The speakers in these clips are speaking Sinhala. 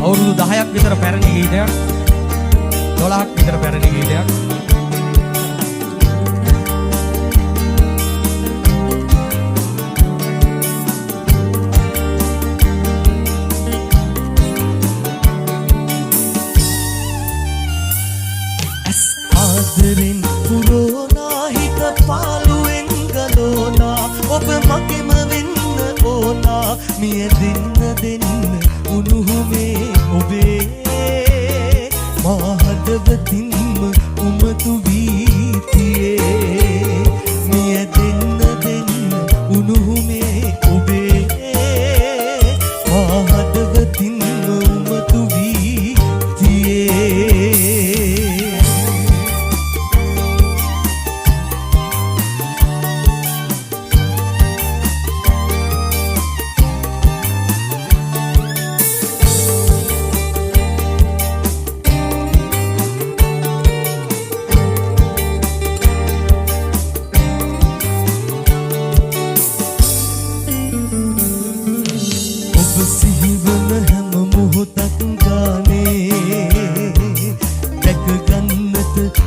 අවුරුදු 10ක් විතර පැරණි ගීතයක් 12ක් විතර පැරණි ගීතයක් as ආදරෙන් පුරෝනාහික මිය දෙන්න උණුහුමේ ඔබේ මා හදවතින්ම උමතු වී තියේ මිය දෙන්න උණුහුමේ ඔබේ මා හදවතින්ම උමතු වී තියේ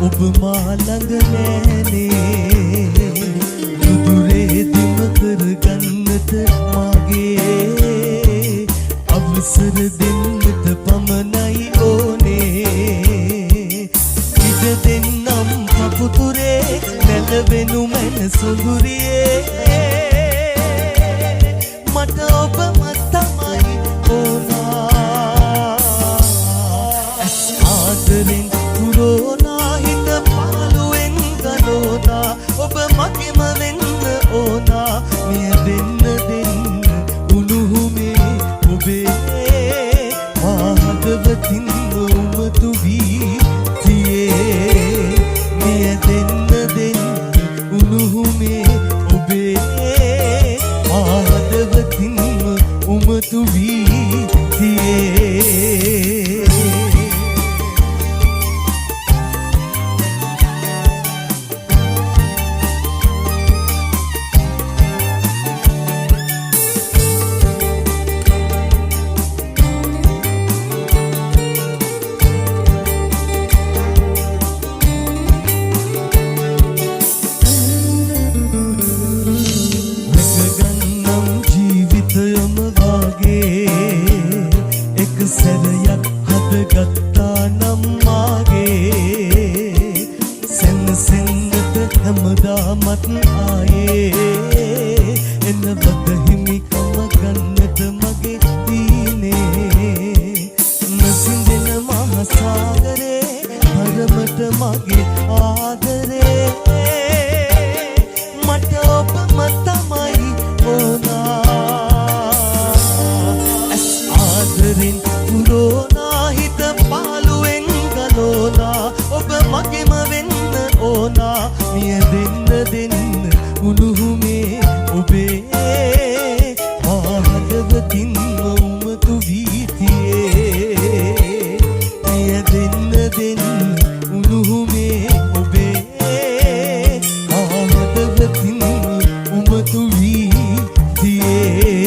ඔබ මා ළඟ නෑනේ දුදුරේ දිම කරගන්නට මාගේ අවසර දෙන්නට පමණයි ඕනේ ඉඩ දෙන්නම් කපුතුරේ නැලවෙනු මැන සුඳුරියේ මට ඔබම තමයි ඕනා ආදරෙන් පුරෝනා ඔබ මගෙම වෙන්න ඕනා මිය දෙන්න උණුහුමේ ඔබේ මා හදවතින් උමතු වී තියේ මිය දෙන්න උණුහුමේ ඔබේ මා හදවතින් උමතු වී තියේ සැරයක් හදගත්තා නම් මාගේ සැනසෙන්නට හැමදාමත් ආයේ එනවද හිමිකම ගන්නට මගේ දීනේ නසින්දෙන මහසාගරේ හරමට මගේ ආදරේ මට ඔබම තමයි ඕනා ආදරෙන් පුරෝනා හිත පාළුවෙන් ගලෝනා ඔබ මගෙම වෙන්න ඕනා මිය දෙන්න උණුහුමේ ඔබේ මා හදවතින්ම උමතු වී තියේ මිය දෙන්න උණුහුමේ ඔබේ මා හදවතින්ම උමතු වී තියේ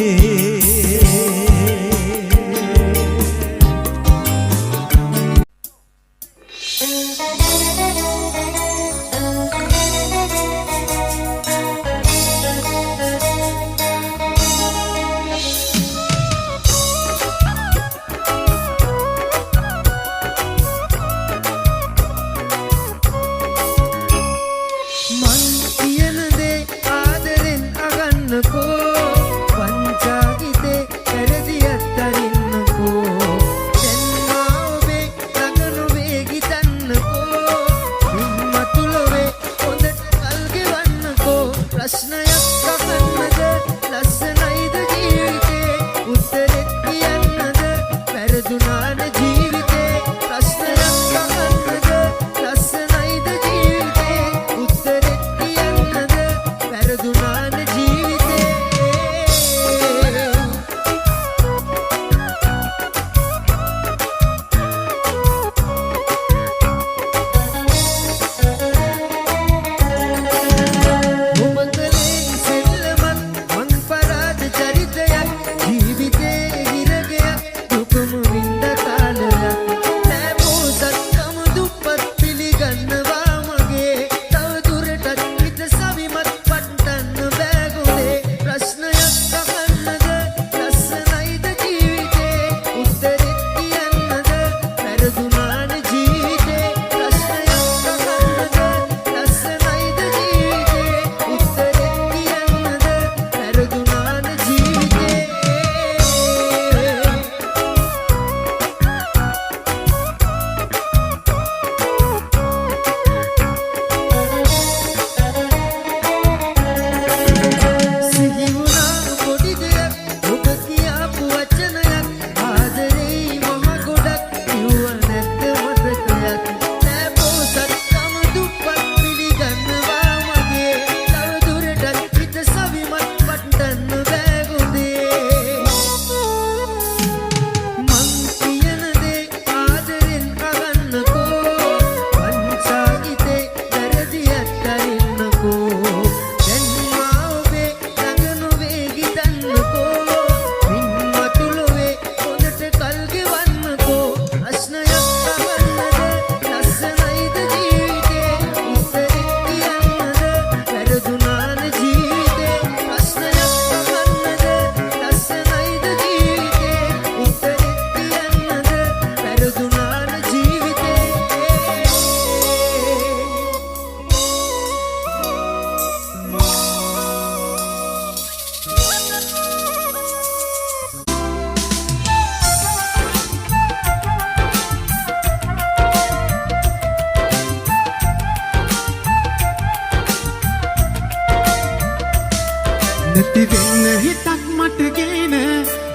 නැති වෙන්න හිතක් මට ගේන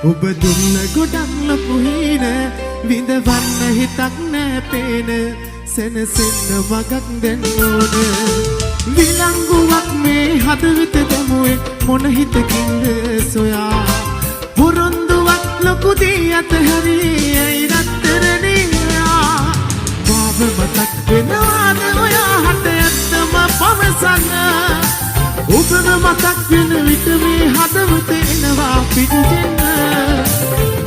ඔබ දුන්න ගොඩක් ලොකු හීන විඳවන්න හිතක් නෑ පේන සෙනසෙන්න වගක් දෙන්න ඕන විලංගුවක් මේ හදවත දැමුවේ මොන හිතකින්ද සොයා පොරොන්දුවක් ලොකු දී අතහැරී ඇයි රත්තරනියා මාව මතක් වෙනවාද ඔයා හට ඇත්තම පවසන්න ඔබව මතක් වෙන විට මේ හදවත එනවා පිටුෙන්න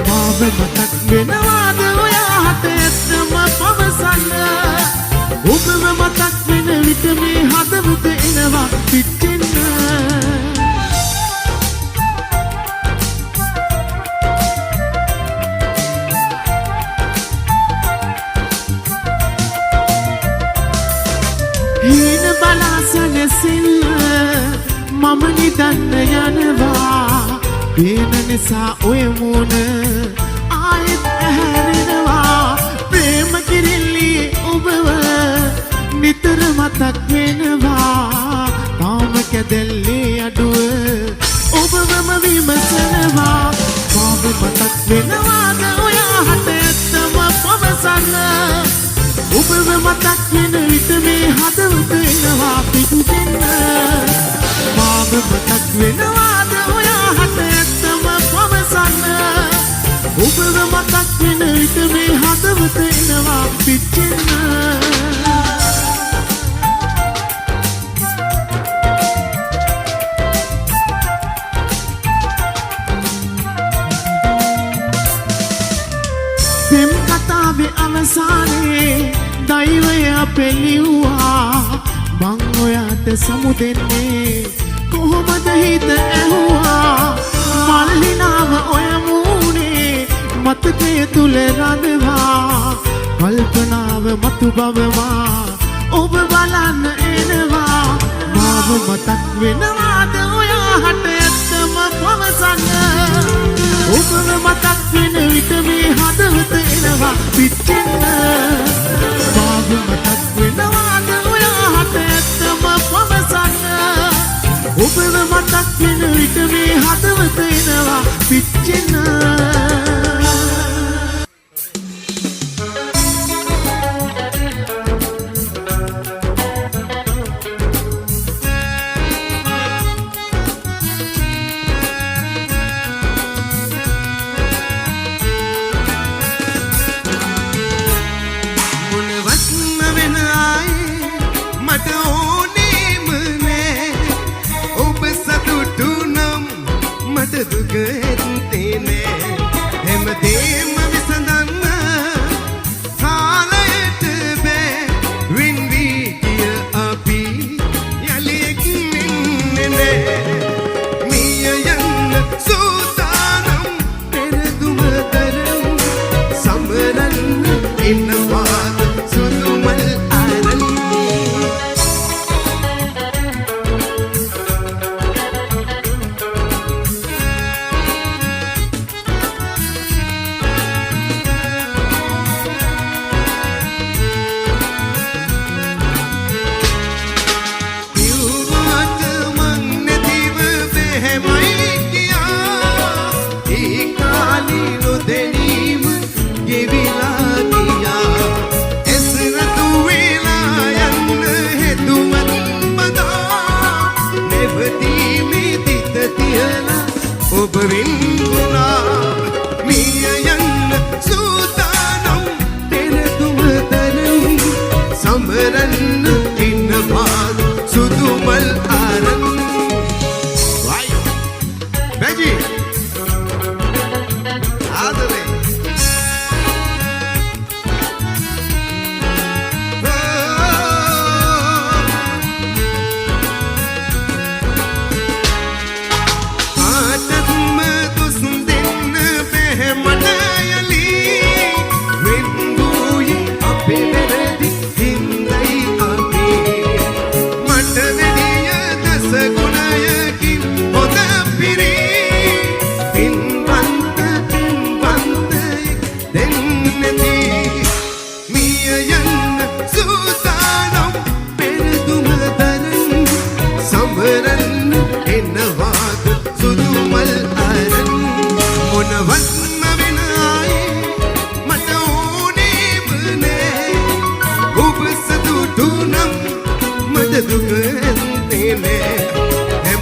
මාව මතක් වෙනවාද ඔයා හට ඇත්තම පවසන්න ඔබව මතක් වෙන විට මේ හදවත එනවා පිටුෙන්න හීන බලාසනසිල්ල මම නිදන්න යනවා පේන නිසා ඔය මූණ ආයෙත් ඇහැරෙනවා ප්‍රේම කිරිල්ලි ඔබව නිතර මතක් වෙනවා තාම කැදල්ලේ අඩුව ඔබවම විමසනවා මාව මතක් වෙනවාද ඔයා හට ඇත්තම පවසන්න ඔබව මතක් වෙන විට මේ හදවත එනවා පිටුෙන්න මාව මතක් වෙනවාද ඔයා හට ඇත්තම පවසන්න ඔබව මතක් වෙන විට මේ හදවත එනවා පිටුෙන්න පෙම් කතාවේ අවසානයේ දෛවය පෙළිව්වා මං ඔයාට සමුදෙන්නේ කොහොමද හිත ඇහුවා මල්ලිනාව ඔය මූනේ මතකය තුල රඳවා කල්පනාව මතු බවවා ඔබ බලන්න එනවා මාව මතක් වෙනවාද ඔයා හට ඇත්තම පවසන්න ඔබව මතක් වෙන විට මේ හදවත එනවා පිටෙන්න මාව මතක් වෙනවාද ඔයා හට ඇත්තම පවසන්න ඔබව මතක් වෙන විට මේ හදවත එනවා පිටෙන්න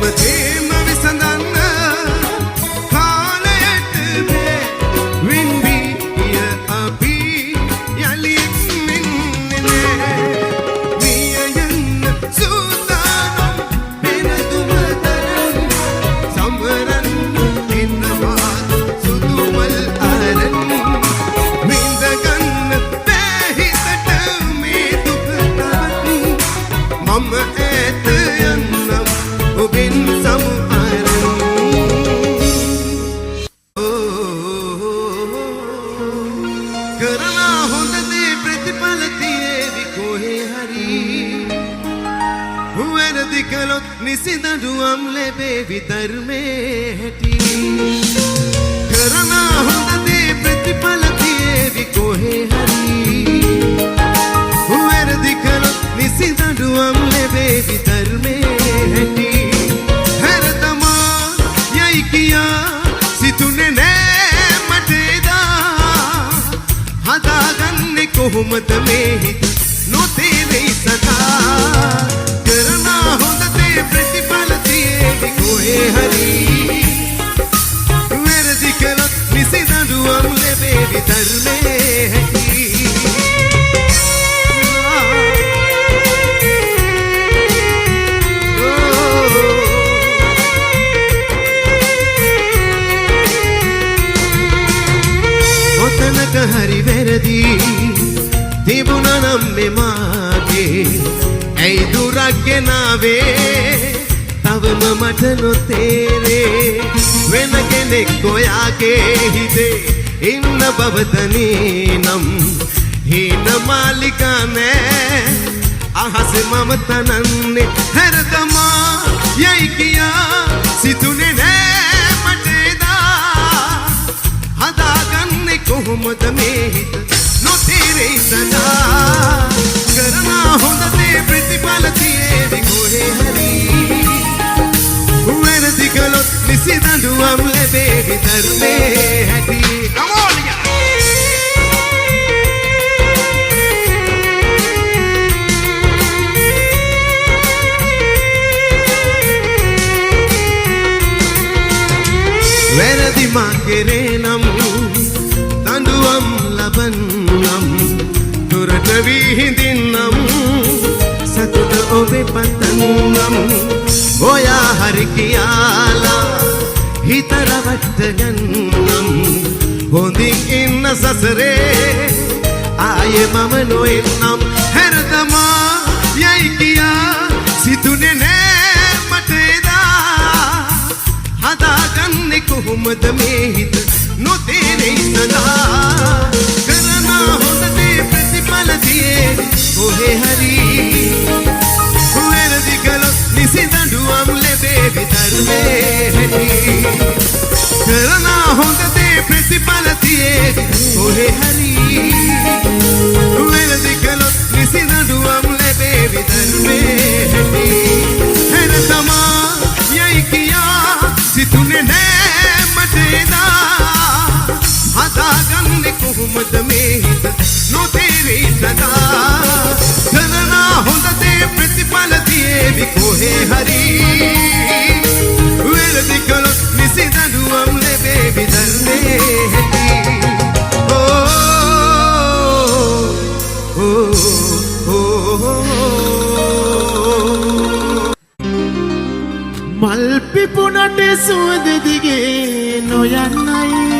හැමදේම විසඳන්න කාලයට බෑ වින්වි අපි යලි මින්නේ නෑ මිය යන්න සූදානම් වෙන දුමතරන් සමරන් ඉන්නවා සුදුමල් අරන් විඳ ගන්න බෑ හිතට මේ දුක තරන් මම ඈත යන්නම් ඔබෙන් සමු අරන් කරනා හොඳ දේ ප්‍රතිඵල තියේවි කොහේ හරි වැරදි කළොත් නිසිදඬුවම් ලැබේවි ධර්මයේ හැටි කරනා හොඳ දේ ප්‍රතිඵල තියේවි කොහේ හරි වැරදි කළොත් නිසිදඬුවම් ලැබේවි ධර්මයේ හැටි හැරදමා යයි කියා සිතුනේ නෑ මට එදා හදාගන්නේ කොහොමද මේ හිත නොතේරෙයි සදා කරනා හොඳ දේ ප්‍රතිඵල තියේවි කොහේ හරි වැරදි කළොත් නිසිදඬුවම් ලැබේවි ධර්මයේ හැටි ඔතනක හරි වැරදි තිබුණා නම් මෙමාගේ ඇයි දුරක් ගෙනාවේ තවම මට නොතේරේ වෙන කෙනෙක් ඔයාගේ හිතේ ඉන්න බවදනේ නම් හීන මාලිකා නෑ අහසේ මම තනන්නේ හැරදමා යයි කියා සිතුනේ නෑ මට එදා හදාගන්නේ කොහොමද මේ හිත නොතේරෙයි සදා කරනා හොඳ දේ ප්‍රතිඵල තියේවි කොහේ හරි වැරදි කළොත් නිසිදඬුවම් ලැබේවි ධර්මයේ හැටි වැරදි මා කෙරේ නම් දඬුවම් ලබන්නම් දුරට විහිඳින්නම් සතුට ඔබේ පතන්නම් ඔයා හරි කියලා හිත රවට්ට ගන්නම් හොඳින් ඉන්න සසරේ ආයේ මම නොඑන්නම් හැරදමා යයි කියා සිතුනේ නෑ මට එදා හදාගන්නේ කොහොමද මේ හිත නොතේරෙයි සදා කරනා හොඳ දේ ප්‍රතිඵල තියේවි කොහේ හරි වැරදි කළොත් නිසිදඬුවම් ලැබේවි ධර්මයේ හැටි කරනා හොඳ දේ ප්‍රතිඵල තියේවි කොහේ හරි වැරදි කළොත් නිසිදඬුවම් ලැබේවි ධර්මයේ හැටි හැරදමා යයි කියා සිතුනේ නෑ මට එදා හදාගන්නේ කොහොමද මේ හිත නොතේරෙයි සදා කරනා හොඳ දේ ප්‍රතිඵල තියේවි කොහේ හරි වැරදි කළොත් නිසිදඬුවම් ලැබේවි ධර්මයේ හැටි මල් පිපුණට සුවඳ දිගේ නොයන්නයි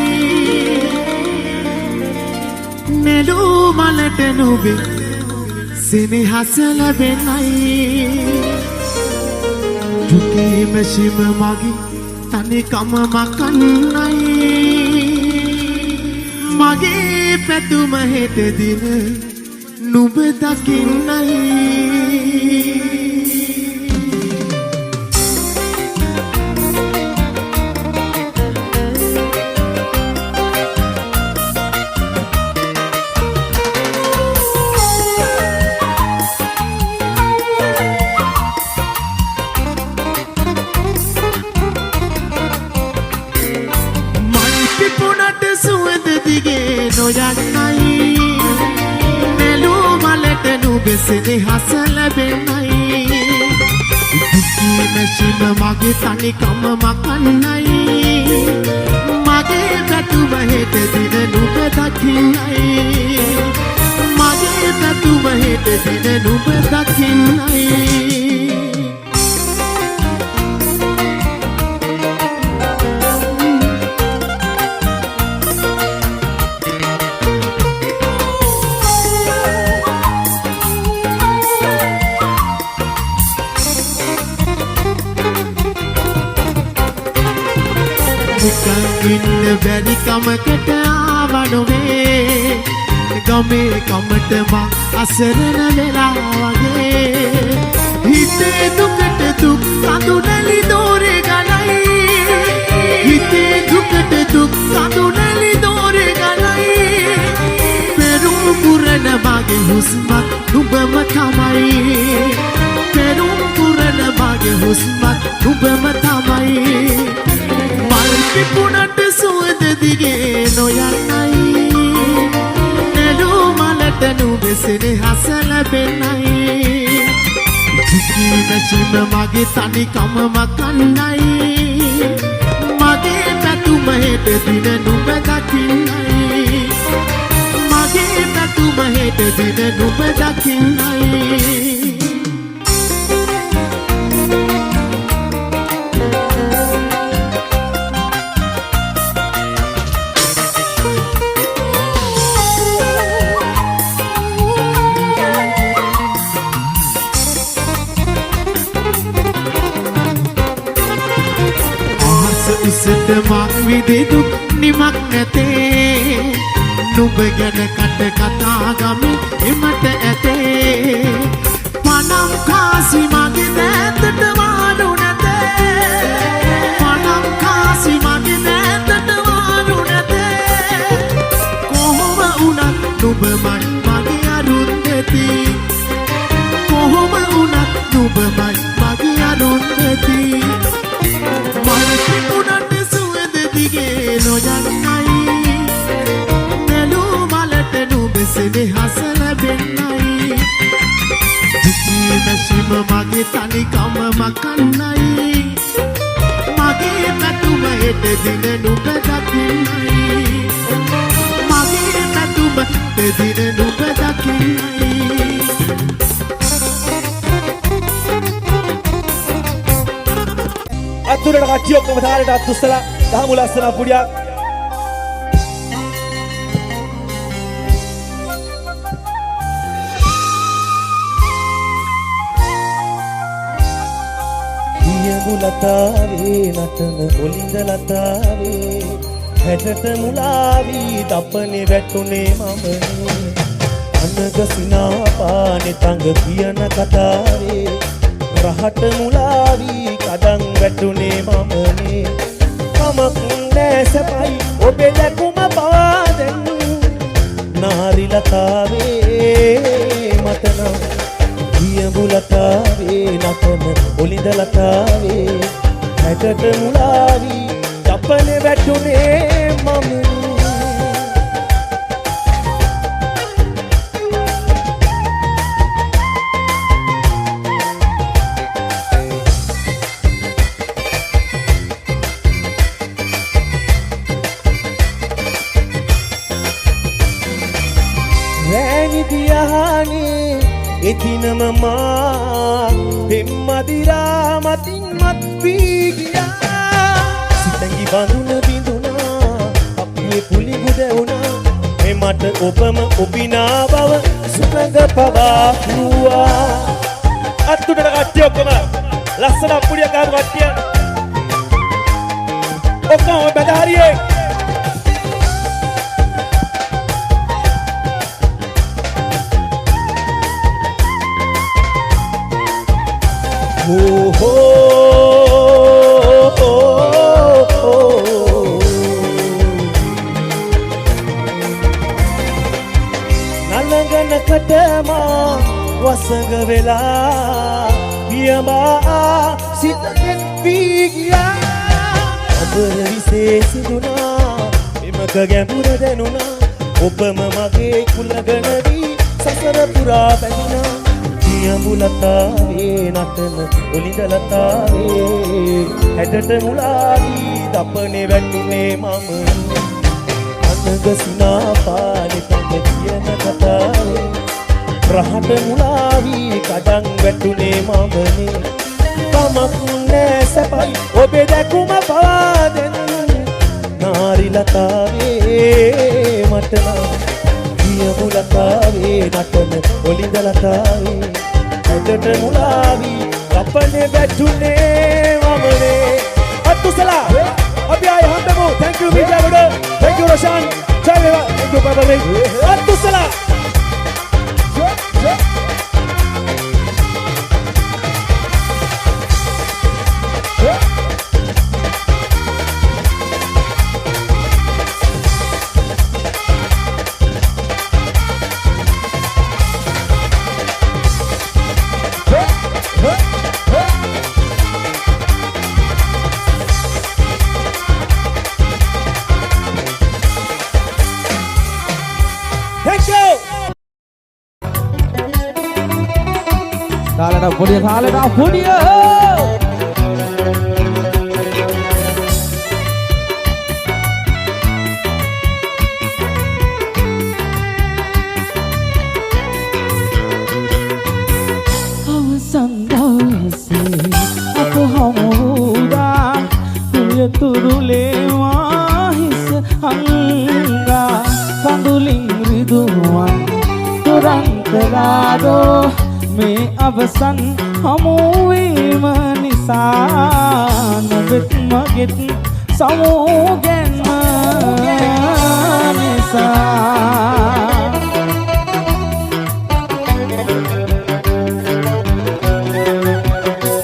නෙළූ මලට නුඹේ සෙනෙහස ලැබෙන්නයි දුකේ මැෂිම මගේ තනිකම මකන්නයි මගේ පැතුම හෙට දින නුඹ දකින්නයි නොයන්නයි නෙළූ මලට නුඹ සෙනෙහස ලැබෙන්නයි දුකේ මැසිම මගේ තනිකම මකන්නයි මගේ පැතුම හෙට දින නුඹ දකින්නයි මගේ පැතුම හෙට දින නුඹ දකින්නයි ඉන්න බැරි කමකට ආවනොවේ ගමේ කමට මං අසරණ වෙලා වගේ හිතේ දුකට දුක් කඳුනැලි දෝරේ ගලයි හිතේ දුකට දුක් කඳුනැලි දෝරේ ගලයි පෙරුම් පුරන මගේ හුස්මත් නුඹම තමයි පෙරුම් පුරන මගේ හුස්මත් නුඹම තමයි පිපුණට සුවඳ දිගේ නොයන්නයි නෙළු මලට නුඹෙසෙන හස ලැබෙන්නයි දුකී මැසිම මගේ තනිකම මකන්නයි මගේ පැතුම හෙට දින නුඹ දකින්නයි මගේ පැතුම හෙට දින නුඹ දකින්නයි උසට මක් විදිදුක් නිමක් නැතේ නුඹ ගැන කට කතා ගමි එමට ඇතේ පනම් කාසි මගේ නැතට වානු නැතේ පනම් කාසි මගේ නැතට වානු නැතේ කොහොම වුණත් නුඹමයි මගේ අරුන්දති කොහොම වුණත් නුඹමයි මගේ අරුන්දති මල්පිපුණට සුවඳ දිගේ නොයන්නයි නෙළු මලට නුඹෙසෙන හස ලැබෙන්නයි දුකී මැසිම මගේ තනිකම මකන්නයි මගේ පැතුම හෙට දින නුඹ දකින්නයි මගේ පැතුම හෙට දින නුඹ දකින්නයි අතුරට කච්චි ඔක්කොම තාලෙට අත් උස්සලා ගහමු ලස්සන පුඩියක් කියමු ලතාවේ නටන කොලින්ද ලතාවේ හැටට මුලාවී දපනේ වැටුනේ මමනේ අනග සිනාපානේ තඟ කියන කතාවේ රහට මුලාවී කඩන් වැටුනේ මමනේ කමක් නෑ සපයි ඔබේ දැකුම පාදෙන් නාරි ලතාවේ මතනම් කියමු ලතාවේ නටන ඔලින්ද ලතාවේ හැටට මුලාවී දපනේ වැටුනේ මමනේ එදිනම මා පෙම්මදිරා මතින් මත් වී ගියා සිතඟි බඳුන බිඳුනා අපේ පුලි බුදවුණා මේ මට ඔබම ඔබිනා බව සුගඳ පවා කිව්වා අත්තුඩට කට්ටිය ඔක්කොම ලස්සන පුඩිය ගහමු කට්ටිය ඔක්කොම බෙදාරියේ නලගනකට මා වසඟ වෙලා පියඹා සිතෙන් වී ගියා අබර විශේෂිදුනා එමක ගැඹුර දැනුණා ඔබම මගේ කුලගන වී සසර පුරා පැමිණා නියඹුලතාවේ නටන ඔලිඳ ලතාවේ හැඩට මුලාවී දපනේ වැටුනේ මම අනගසිනා පාලි තඹ කියන කතාවේ රහට මුලාවී කඩන් වැටුනේ මමනේ කමක් නෑ සැපයි ඔබේ දැකුම පාදෙන් නාරි ලතාවේ මට නම් නියඹුලතාවේ නටන ඔලිඳ ලතාවේ ඇදට මුලාවී කපනේ වැටුනේ මමනේ අත්තුසලා අපි ආයේ හම්බෙමු thank you විජයගොඩ thank you Roshan ජය වේවා thank you බබලේ අත්තුසලා තාලට පොඩිය තාලට පොඩිය අවසන් දවසේ අප හමුදා තුරුලේවා හිස හංගා කඳුලින් රිදුවන් තොරන් කළාදෝ මේ අවසන් හමුවීම නිසා නොබෙත් මගෙත් සමෝගැන්ම නිසා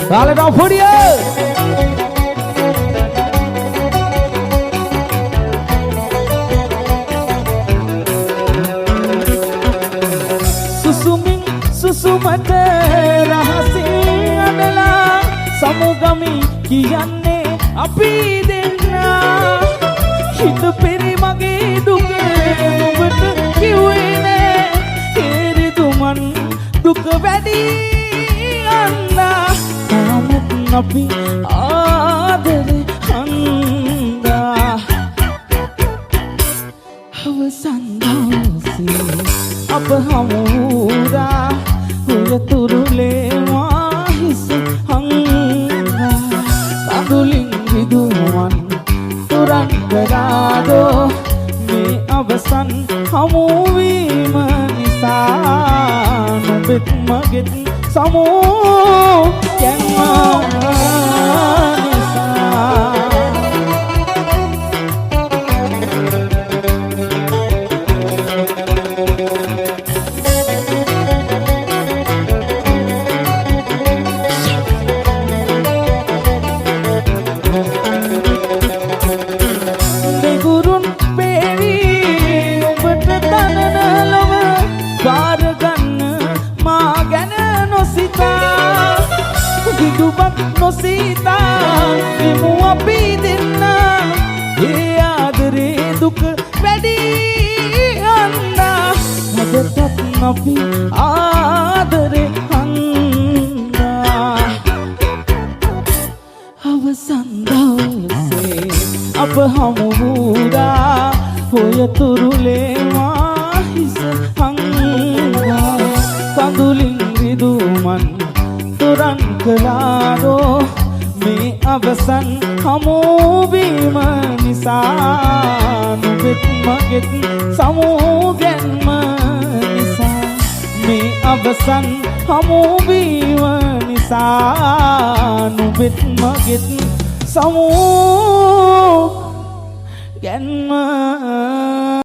තාලට පොඩිය සුසුමට රහසින් අඩලා සමුගමි කියන්නේ අපි දෙන්නා හිත පෙරි මගේ දුක ඔබට කිව්වේ නෑ හේරිදුමන් දුක වැඩි අන්නා තාමත් අපි ආදරේ හන්දා අවසන් දවසේ අප හමුදා තුරුලේවා හිස හංගා කඳුලින් රිදුවන් තුරන් කරාදෝ මේ අවසන් හමුවීම නිසා නොබෙත් මගෙත් සමෝ ගැන්ම නිසා නොසිතා ඉමු අපි දෙන්නා ඒ ආදරේ දුක වැඩි අන්නා හදටත් අපි ආදරේ හන්දා අවසන් දවසේ අප හමුවුදා හොය තුරුලේවා හිස හංගා කඳුලින් රිදුමන් තුරන් කළාදෝ මේ අවසන් හමුවීම නිසා නොබෙත් මගෙත් සමෝගැන්ම නිසා මේ අවසන් හමුවීම නිසා නොබෙත් මගෙත් සමෝගැන්ම